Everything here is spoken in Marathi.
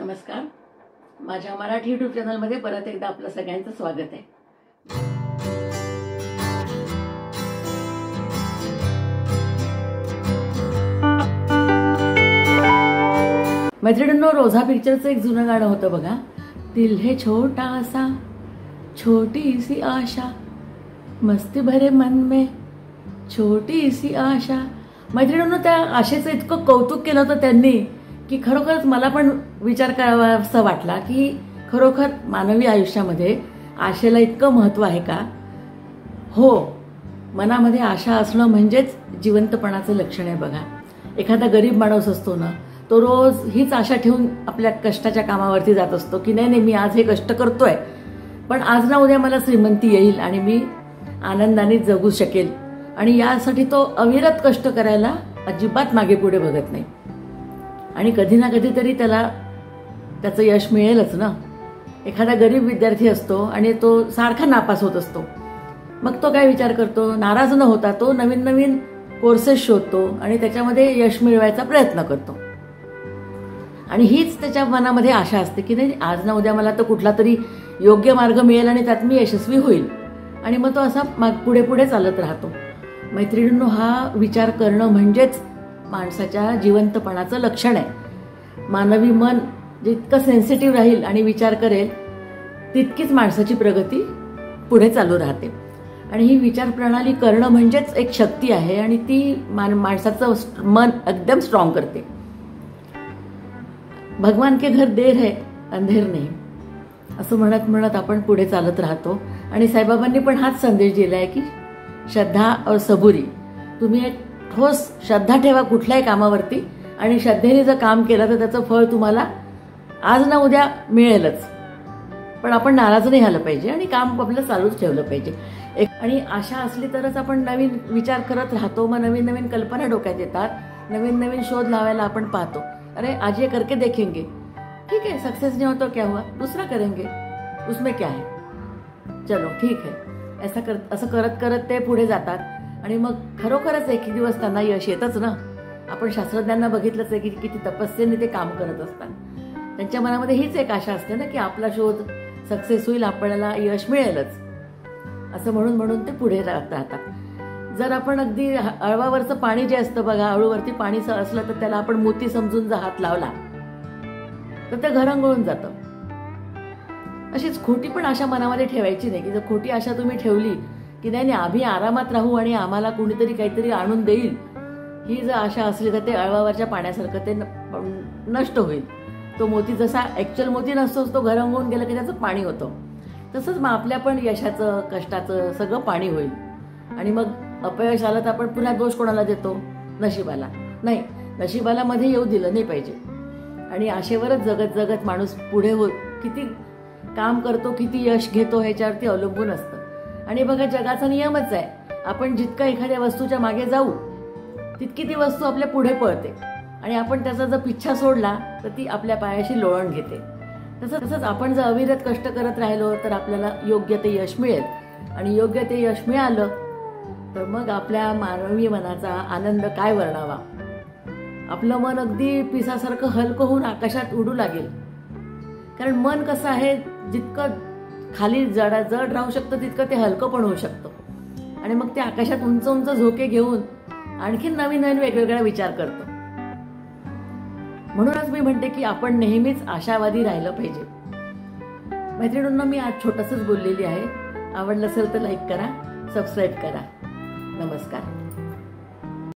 नमस्कार. माझ्या मराठी यूट्यूब चॅनलमध्ये परत एकदा आपलं सगळ्यांचं स्वागत आहे. मैत्रिणींनो, रोझा पिक्चरचं एक जुनं गाणं होतं बघा. दिल है छोटा सा छोटी सी आशा, मस्ती भरे मन में छोटी सी आशा. मैत्रिणींनो, त्या आशेचं इतकं कौतुक केलं होतं त्यांनी की खरोखरच मला पण विचार करावा असं वाटला की खरोखर मानवी आयुष्यामध्ये आशेला इतकं महत्त्व आहे का? हो, मनामध्ये आशा असणं म्हणजेच जिवंतपणाचं लक्षण आहे बघा. एखादा गरीब माणूस असतो ना, तो रोज हीच आशा ठेवून आपल्या कष्टाच्या कामावरती जात असतो की नाही मी आज हे कष्ट करतोय, पण आज ना उद्या मला श्रीमंती येईल आणि मी आनंदाने जगू शकेल. आणि यासाठी तो अविरत कष्ट करायला अजिबात मागे पुढे बघत नाही. आणि कधी ना कधीतरी त्याला त्याचं यश मिळेलच ना. एखादा गरीब विद्यार्थी असतो आणि तो सारखा नापास होत असतो, मग तो काय विचार करतो? नाराज न होता तो नवीन नवीन कोर्सेस शोधतो आणि त्याच्यामध्ये यश मिळवायचा प्रयत्न करतो. आणि हीच त्याच्या मनामध्ये आशा असते की नाही आज ना उद्या मला तर कुठला तरी योग्य मार्ग मिळेल आणि त्यात मी यशस्वी होईल. आणि मग तो असा पुढे पुढे चालत राहतो. मैत्रिणींनो, हा विचार करणं म्हणजेच माणसाच्या जिवंतपणाचं लक्षण आहे. मानवी मन जितकं सेन्सिटिव्ह राहील आणि विचार करेल तितकीच माणसाची प्रगती पुढे चालू राहते. आणि ही विचार प्रणाली करणं म्हणजेच एक शक्ती आहे आणि ती माणसाचं मन एकदम स्ट्रॉंग करते. भगवान के घर देर है अंधेर नाही, असं म्हणत म्हणत आपण पुढे चालत राहतो. आणि साईबाबांनी पण हाच संदेश दिलाय की श्रद्धा और सबुरी. तुम्ही एक ठोस श्रद्धा ठेवा कुठल्याही कामावरती आणि श्रद्धेने जर काम केलं तर त्याचं फळ तुम्हाला आज ना उद्या मिळेलच. पण आपण नाराज नाही झालं पाहिजे आणि काम आपलं चालूच ठेवलं पाहिजे. आणि आशा असली तरच आपण नवीन विचार करत राहतो. मग नवीन नवीन कल्पना डोक्यात येतात, नवीन नवीन शोध लावायला आपण पाहतो. अरे आज ये करके देखेंगे, ठीक है, सक्सेस नहीं हो तो क्या हुआ, दूसरा करेंगे, उसमें क्या है, चलो ठीक है. असं करत करत ते पुढे जातात आणि मग खरोखरच एक दिवस त्यांना यश येतच ना. आपण शास्त्रज्ञांना बघितलंच आहे की किती तपस्येने ते काम करत असतात. त्यांच्या मनामध्ये हीच एक आशा असते ना की आपला शोध सक्सेस होईल, आपल्याला यश मिळेलच, असं म्हणून म्हणून ते पुढे राहतात. जर आपण अगदी अळवावरचं पाणी जे असतं बघा, अळूवरती पाणी असलं तर त्याला आपण मोती समजून जर हात लावला तर ते घरंगळून जातं. अशीच खोटी पण आशा मनामध्ये ठेवायची नाही की जर खोटी आशा तुम्ही ठेवली की नाही आम्ही आरामात राहू आणि आम्हाला कोणीतरी काहीतरी आणून देईल, ही जर आशा असली तर ते अळवावरच्या पाण्यासारखं ते नष्ट होईल. तो मोती जसा ऍक्च्युअल मोती नसतोच, तो घरंगळून गेला की त्याचं पाणी होतं. तसंच मग आपल्या पण यशाचं कष्टाचं सगळं पाणी होईल. आणि मग अपयश आलं तर आपण पुन्हा दोष कोणाला देतो? नशिबाला. नाही, नशिबाला मध्ये येऊ दिलं नाही पाहिजे. आणि आशेवरच जगत जगत माणूस पुढे किती काम करतो, किती यश घेतो ह्याच्यावरती अवलंबून असतं. आणि बघा, जगाचा नियमच आहे, आपण जितकं एखाद्या वस्तूच्या मागे जाऊ तितकी ती वस्तू आपल्या पुढे पळते. आणि आपण त्याचा जर पिच्छा सोडला तर ती आपल्या पायाशी लोळण घेते. तसंच आपण जर अविरत कष्ट करत राहिलो तर आपल्याला योग्य ते यश मिळेल. आणि योग्य ते यश मिळालं तर मग आपल्या मानवी मनाचा आनंद काय वर्णावा. आपलं मन अगदी पिसासारखं हलकं होऊन आकाशात उडू लागेल. कारण मन कसं आहे, जितकं खाली जड राहू शकतं तितकं ते हलकं पण होऊ शकतं. आणि मग ते आकाशात उंच उंच झोके घेऊन आणखी नवीन नवीन वेगवेगळा विचार करतो. म्हणूनच मी म्हणते की आपण नेहमीच आशावादी राहिलं पाहिजे. मैत्रिणींना मी आज छोटंसंच बोललेली आहे. आवडलं असेल तर लाईक करा, सबस्क्राईब करा. नमस्कार.